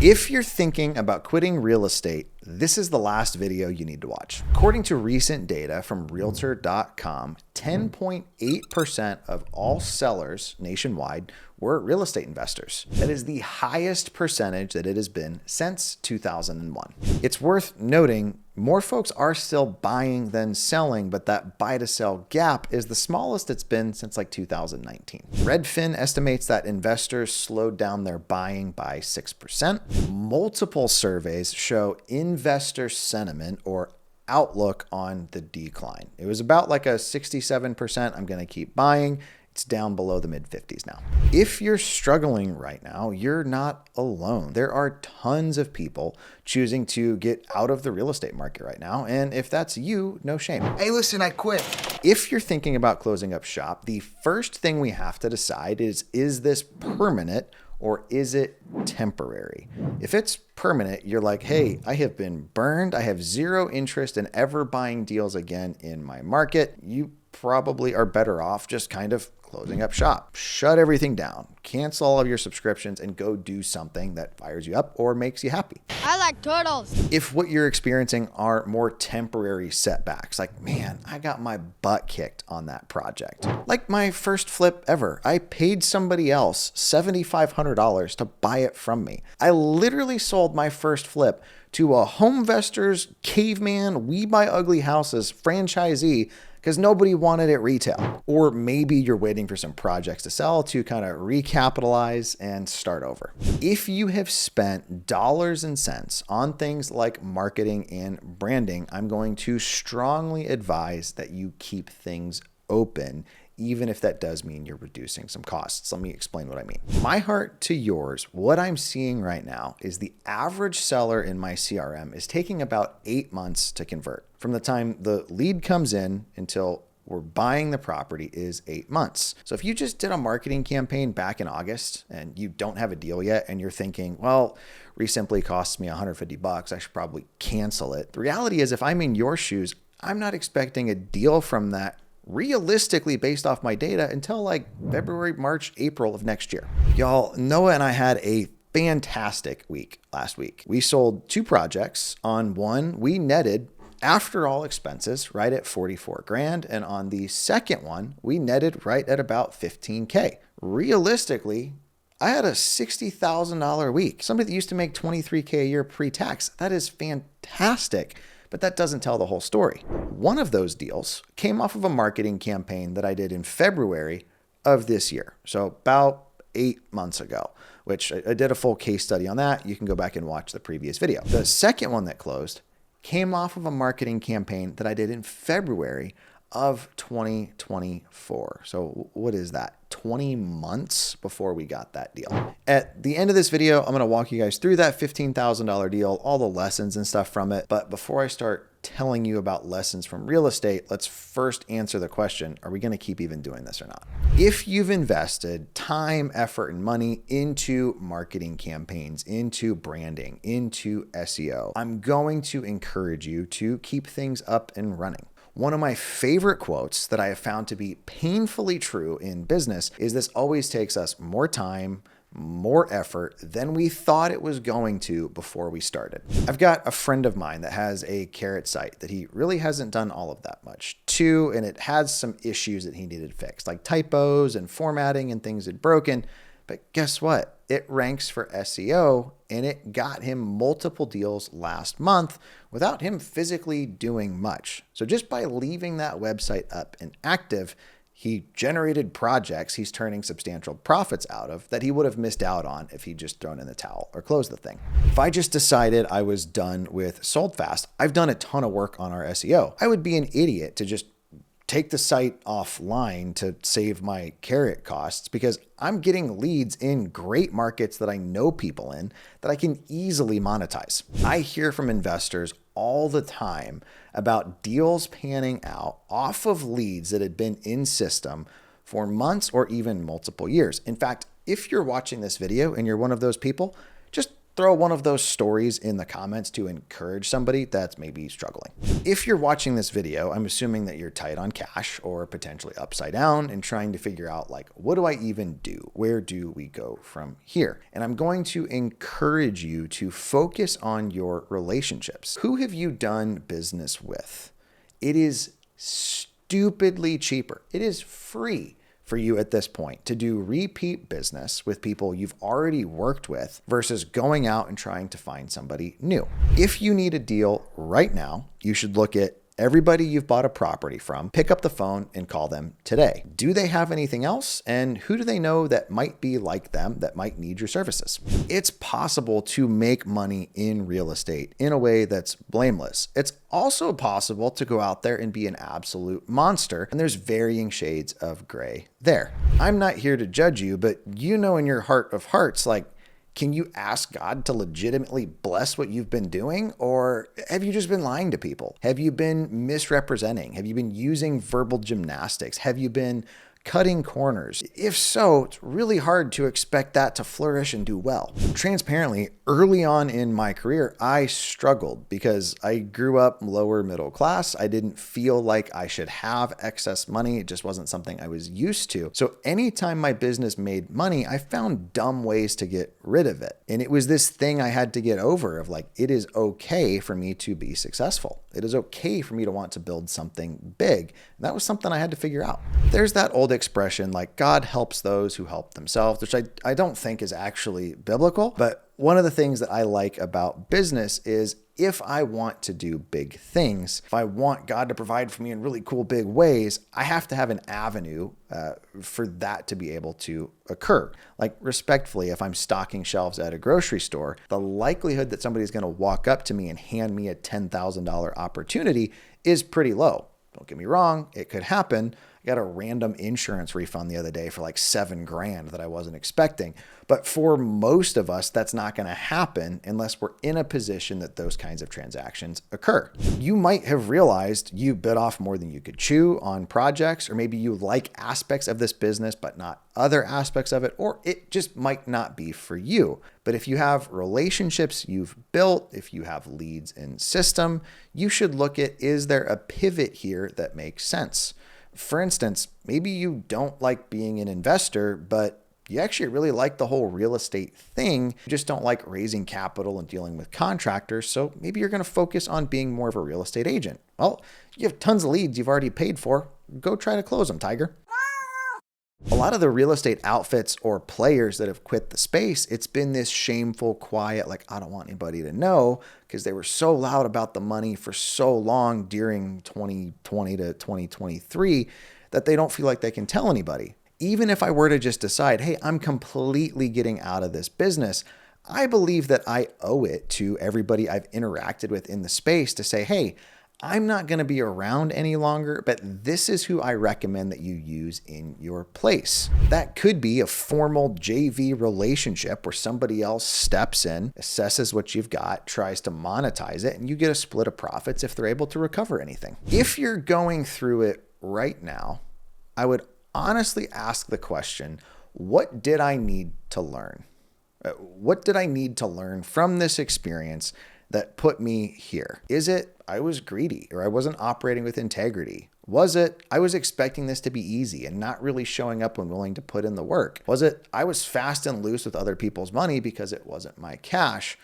If you're thinking about quitting real estate, this is the last video you need to watch. According to recent data from Realtor.com, 10.8% of all sellers nationwide were real estate investors. That is the highest percentage that it has been since 2001. It's worth noting more folks are still buying than selling, but that buy to sell gap is the smallest it's been since like 2019. Redfin estimates that investors slowed down their buying by 6%. Multiple surveys show investor sentiment or outlook on the decline. It was about like a 67%. I'm going to keep buying. It's down below the mid-50s now. If you're struggling right now, you're not alone. There are tons of people choosing to get out of the real estate market right now. And if that's you, no shame. Hey, listen, I quit. If you're thinking about closing up shop, the first thing we have to decide is this permanent or is it temporary? If it's permanent, you're like, hey, I have been burned. I have zero interest in ever buying deals again in my market. You probably are better off just kind of closing up shop. Shut everything down, cancel all of your subscriptions, and go do something that fires you up or makes you happy. I like turtles. If what you're experiencing are more temporary setbacks, like, man, I got my butt kicked on that project. Like my first flip ever. I paid somebody else $7,500 to buy it from me. I literally sold my first flip to a Homevestors Caveman We Buy Ugly Houses franchisee because nobody wanted it retail. Or maybe you're waiting for some projects to sell to kind of recapitalize and start over. If you have spent dollars and cents on things like marketing and branding, I'm going to strongly advise that you keep things open, even if that does mean you're reducing some costs. Let me explain what I mean. My heart to yours, what I'm seeing right now is the average seller in my CRM is taking about 8 months to convert. From the time the lead comes in until we're buying the property is 8 months. So if you just did a marketing campaign back in August and you don't have a deal yet and you're thinking, well, Resimply costs me $150, I should probably cancel it. The reality is if I'm in your shoes, I'm not expecting a deal from that realistically based off my data until like February, March, April of next year. Y'all, Noah and I had a fantastic week last week. We sold 2 projects. On one, we netted after all expenses right at 44 grand. And on the second one, we netted right at about 15K. Realistically, I had a $60,000 week. Somebody that used to make 23K a year pre-tax. That is fantastic. But that doesn't tell the whole story. One of those deals came off of a marketing campaign that I did in February of this year. So about 8 months ago, which I did a full case study on that. You can go back and watch the previous video. The second one that closed came off of a marketing campaign that I did in February of 2024. So what is that? 20 months before we got that deal. At the end of this video, I'm going to walk you guys through that $15,000 deal, all the lessons and stuff from it. But before I start telling you about lessons from real estate, let's first answer the question, are we going to keep even doing this or not? If you've invested time, effort, and money into marketing campaigns, into branding, into SEO, I'm going to encourage you to keep things up and running. One of my favorite quotes that I have found to be painfully true in business is this always takes us more time, more effort than we thought it was going to before we started. I've got a friend of mine that has a carrot site that he really hasn't done all of that much to, and it has some issues that he needed fixed, like typos and formatting and things had broken. But guess what? It ranks for SEO and it got him multiple deals last month without him physically doing much. So just by leaving that website up and active, he generated projects he's turning substantial profits out of that he would have missed out on if he'd just thrown in the towel or closed the thing. If I just decided I was done with Sold Fast, I've done a ton of work on our SEO. I would be an idiot to just take the site offline to save my carrot costs because I'm getting leads in great markets that I know people in that I can easily monetize. I hear from investors all the time about deals panning out off of leads that had been in system for months or even multiple years. In fact, if you're watching this video and you're one of those people, just throw one of those stories in the comments to encourage somebody that's maybe struggling. If you're watching this video, I'm assuming that you're tight on cash or potentially upside down and trying to figure out, like, what do I even do? Where do we go from here? And I'm going to encourage you to focus on your relationships. Who have you done business with? It is stupidly cheaper. It is free for you at this point to do repeat business with people you've already worked with versus going out and trying to find somebody new. If you need a deal right now, you should look at everybody you've bought a property from, pick up the phone and call them today. Do they have anything else? And who do they know that might be like them, that might need your services? It's possible to make money in real estate in a way that's blameless. It's also possible to go out there and be an absolute monster, and there's varying shades of gray there. I'm not here to judge you, but you know in your heart of hearts, like, can you ask God to legitimately bless what you've been doing? Or have you just been lying to people? Have you been misrepresenting? Have you been using verbal gymnastics? Have you been cutting corners? If so, it's really hard to expect that to flourish and do well. Transparently, early on in my career, I struggled because I grew up lower middle class. I didn't feel like I should have excess money. It just wasn't something I was used to. So anytime my business made money, I found dumb ways to get rid of it. And it was this thing I had to get over of, like, it is okay for me to be successful. It is okay for me to want to build something big. And that was something I had to figure out. There's that old expression, like, God helps those who help themselves, which I don't think is actually biblical. But one of the things that I like about business is if I want to do big things, if I want God to provide for me in really cool big ways, I have to have an avenue for that to be able to occur. Like, respectfully, if I'm stocking shelves at a grocery store, the likelihood that somebody's going to walk up to me and hand me a $10,000 opportunity is pretty low. Don't get me wrong, it could happen. I got a random insurance refund the other day for like $7,000 that I wasn't expecting. But for most of us, that's not going to happen unless we're in a position that those kinds of transactions occur. You might have realized you bit off more than you could chew on projects, or maybe you like aspects of this business, but not other aspects of it, or it just might not be for you. But if you have relationships you've built, if you have leads in system, you should look at, is there a pivot here that makes sense? For instance, maybe you don't like being an investor, but you actually really like the whole real estate thing. You just don't like raising capital and dealing with contractors. So maybe you're going to focus on being more of a real estate agent. Well, you have tons of leads you've already paid for. Go try to close them, Tiger. A lot of the real estate outfits or players that have quit the space, it's been this shameful, quiet, like, I don't want anybody to know, because they were so loud about the money for so long during 2020 to 2023 that they don't feel like they can tell anybody. Even if I were to just decide, hey, I'm completely getting out of this business, I believe that I owe it to everybody I've interacted with in the space to say, hey, I'm not going to be around any longer, but this is who I recommend that you use in your place. That could be a formal JV relationship where somebody else steps in, assesses what you've got, tries to monetize it, and you get a split of profits if they're able to recover anything. If you're going through it right now, I would honestly ask the question, what did I need to learn? What did I need to learn from this experience that put me here? Is it I was greedy, or I wasn't operating with integrity? Was it I was expecting this to be easy and not really showing up when willing to put in the work? Was it I was fast and loose with other people's money because it wasn't my cash?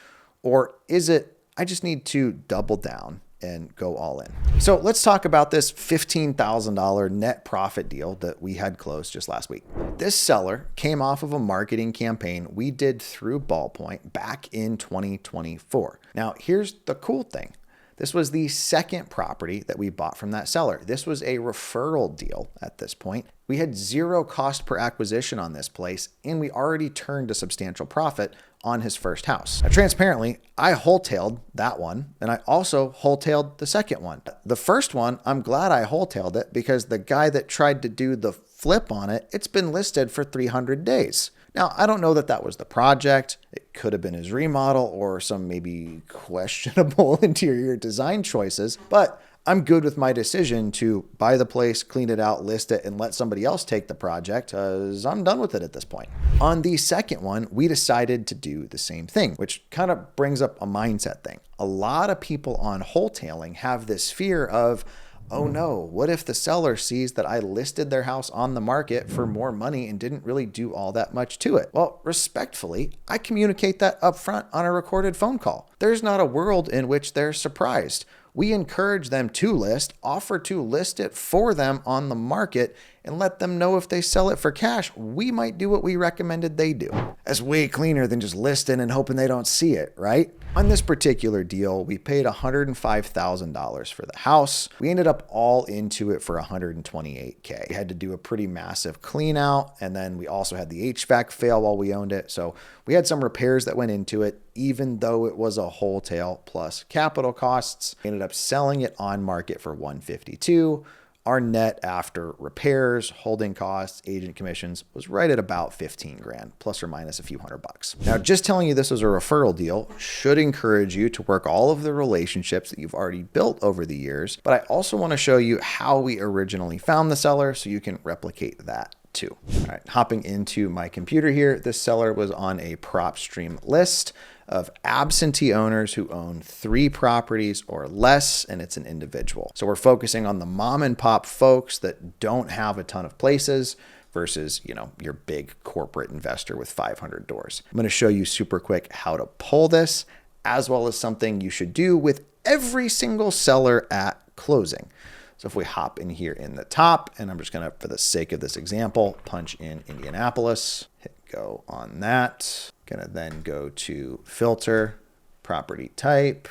Or is it I just need to double down and go all in? So let's talk about this $15,000 net profit deal that we had closed just last week. This seller came off of a marketing campaign we did through Ballpoint back in 2024. Now, here's the cool thing. This was the second property that we bought from that seller. This was a referral deal at this point. We had zero cost per acquisition on this place, and we already turned a substantial profit on his first house. Now, transparently, I wholetailed that one, and I also wholetailed the second one. The first one, I'm glad I wholetailed it because the guy that tried to do the flip on it, it's been listed for 300 days. Now, I don't know that that was the project. It could have been his remodel or some maybe questionable interior design choices, but I'm good with my decision to buy the place, clean it out, list it, and let somebody else take the project because I'm done with it at this point. On the second one, we decided to do the same thing, which kind of brings up a mindset thing. A lot of people on wholetailing have this fear of, oh no, what if the seller sees that I listed their house on the market for more money and didn't really do all that much to it? Well, respectfully, I communicate that upfront on a recorded phone call. There's not a world in which they're surprised. We encourage them to list, offer to list it for them on the market, and let them know if they sell it for cash, we might do what we recommended they do. That's way cleaner than just listing and hoping they don't see it, right? On this particular deal, we paid $105,000 for the house. We ended up all into it for $128K. We had to do a pretty massive clean out, and then we also had the HVAC fail while we owned it. So we had some repairs that went into it, even though it was a wholesale plus capital costs. We ended up selling it on market for $152,000. Our net after repairs, holding costs, agent commissions was right at about 15 grand, plus or minus a few $100. Now, just telling you this was a referral deal should encourage you to work all of the relationships that you've already built over the years. But I also want to show you how we originally found the seller so you can replicate that too. All right, hopping into my computer here, this seller was on a PropStream list of absentee owners who own 3 properties or less, and it's an individual. So we're focusing on the mom and pop folks that don't have a ton of places versus, your big corporate investor with 500 doors. I'm going to show you super quick how to pull this, as well as something you should do with every single seller at closing. So if we hop in here in the top, and I'm just going to, for the sake of this example, punch in Indianapolis, hit go on that. Going to then go to filter, property type,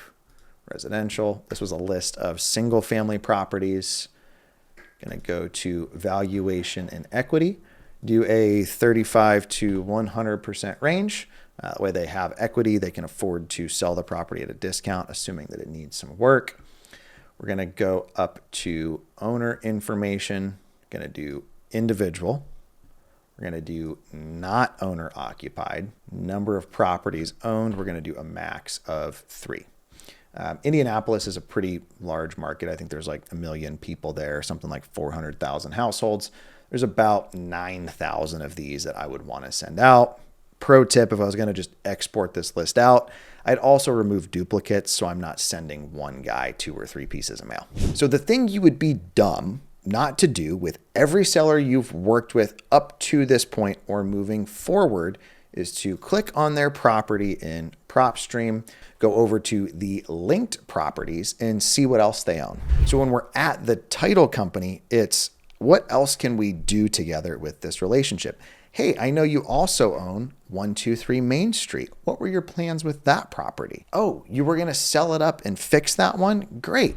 residential. This was a list of single family properties. Going to go to valuation and equity, do a 35 to 100% range. That way they have equity. They can afford to sell the property at a discount, assuming that it needs some work. We're going to go up to owner information, going to do individual. We're going to do not owner occupied. Number of properties owned, we're going to do a max of 3. Indianapolis is a pretty large market. I think there's like 1 million people there, something like 400,000 households. There's about 9,000 of these that I would want to send out. Pro tip, if I was going to just export this list out, I'd also remove duplicates so I'm not sending one guy 2 or 3 pieces of mail. So the thing you would be dumb not to do with every seller you've worked with up to this point or moving forward is to click on their property in PropStream, go over to the linked properties and see what else they own. So when we're at the title company, it's what else can we do together with this relationship? Hey, I know you also own 123 Main Street. What were your plans with that property? Oh, you were going to sell it up and fix that one? Great.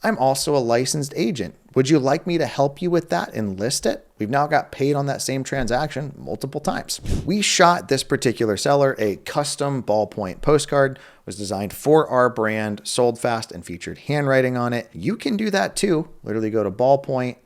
I'm also a licensed agent. Would you like me to help you with that and list it? We've now got paid on that same transaction multiple times. We shot this particular seller a custom ballpoint postcard, was designed for our brand, sold fast, and featured handwriting on it. You can do that too. Literally go to ballpoint,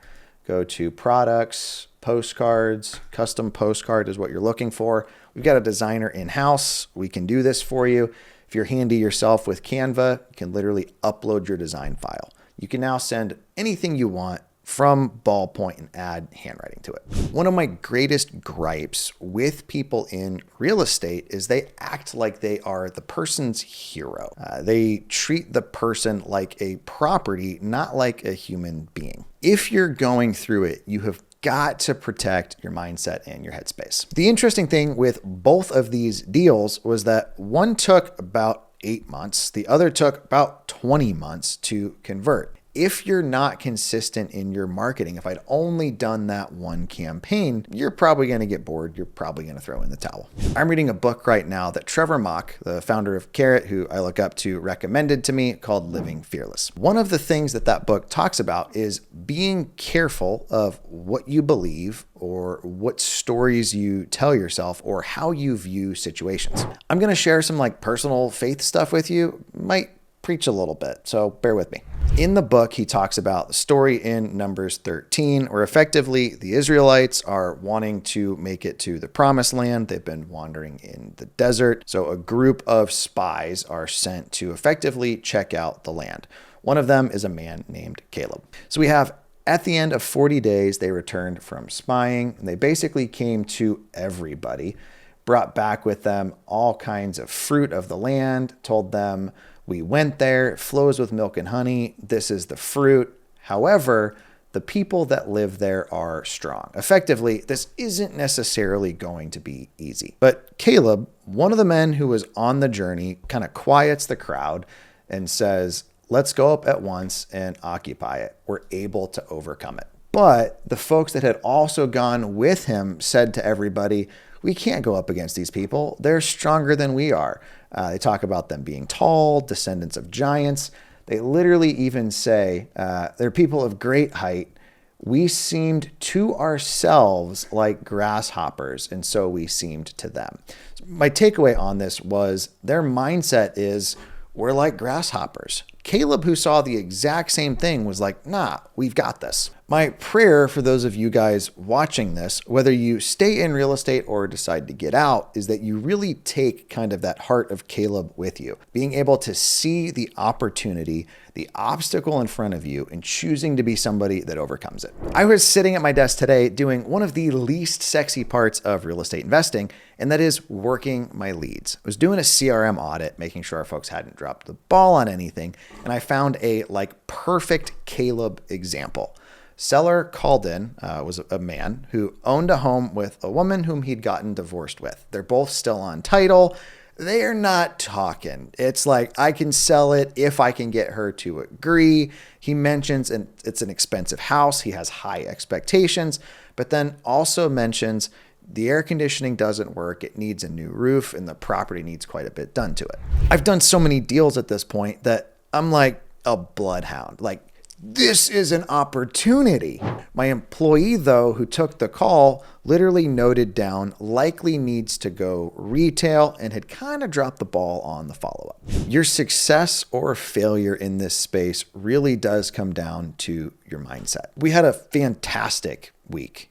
go to products, postcards, custom postcard is what you're looking for. We've got a designer in-house. We can do this for you. If you're handy yourself with Canva, you can literally upload your design file. You can now send anything you want from ballpoint and add handwriting to it. One of my greatest gripes with people in real estate is they act like they are the person's hero. They treat the person like a property, not like a human being. If you're going through it, you have got to protect your mindset and your headspace. The interesting thing with both of these deals was that one took about 8 months. The other took about 20 months to convert. If you're not consistent in your marketing, if I'd only done that one campaign, you're probably going to get bored. You're probably going to throw in the towel. I'm reading a book right now that Trevor Mock, the founder of Carrot, who I look up to, recommended to me called Living Fearless. One of the things that that book talks about is being careful of what you believe or what stories you tell yourself or how you view situations. I'm going to share some personal faith stuff with you. Might preach a little bit, so bear with me. In the book, he talks about the story in Numbers 13, where effectively the Israelites are wanting to make it to the promised land. They've been wandering in the desert. So a group of spies are sent to effectively check out the land. One of them is a man named Caleb. So we have at the end of 40 days, they returned from spying, and they basically came to everybody, brought back with them all kinds of fruit of the land, told them, we went there, it flows with milk and honey, this is the fruit. However, the people that live there are strong. Effectively, this isn't necessarily going to be easy. But Caleb, one of the men who was on the journey, kind of quiets the crowd and says, let's go up at once and occupy it. We're able to overcome it. But the folks that had also gone with him said to everybody, we can't go up against these people. They're stronger than we are. They talk about them being tall, descendants of giants. They literally even say, they're people of great height. We seemed to ourselves like grasshoppers, and so we seemed to them. My takeaway on this was their mindset is, we're like grasshoppers. Caleb, who saw the exact same thing, was like, nah, we've got this. My prayer for those of you guys watching this, whether you stay in real estate or decide to get out, is that you really take kind of that heart of Caleb with you, being able to see the opportunity, the obstacle in front of you, and choosing to be somebody that overcomes it. I was sitting at my desk today doing one of the least sexy parts of real estate investing, and that is working my leads. I was doing a CRM audit, making sure our folks hadn't dropped the ball on anything, and I found a perfect Caleb example. Seller called in, was a man who owned a home with a woman whom he'd gotten divorced with. They're both still on title. They are not talking. It's like, I can sell it if I can get her to agree. He mentions, and it's an expensive house. He has high expectations, but then also mentions the air conditioning doesn't work. It needs a new roof, and the property needs quite a bit done to it. I've done so many deals at this point that I'm like a bloodhound. This is an opportunity. My employee, though, who took the call, literally noted down likely needs to go retail and had kind of dropped the ball on the follow-up. Your success or failure in this space really does come down to your mindset. We had a fantastic week.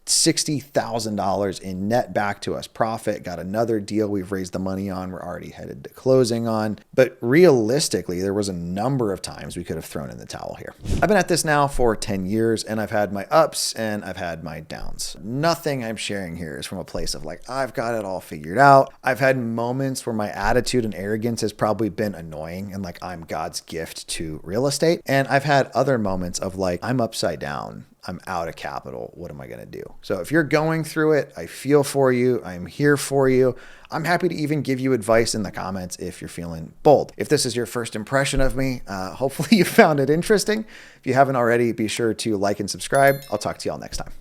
$60,000 in net back to us profit, got another deal we've raised the money on, we're already headed to closing on. But realistically, there was a number of times we could have thrown in the towel here. I've been at this now for 10 years and I've had my ups and I've had my downs. Nothing I'm sharing here is from a place of I've got it all figured out. I've had moments where my attitude and arrogance has probably been annoying and I'm God's gift to real estate. And I've had other moments of I'm upside down. I'm out of capital. What am I going to do? So if you're going through it, I feel for you. I'm here for you. I'm happy to even give you advice in the comments if you're feeling bold. If this is your first impression of me, hopefully you found it interesting. If you haven't already, be sure to like and subscribe. I'll talk to y'all next time.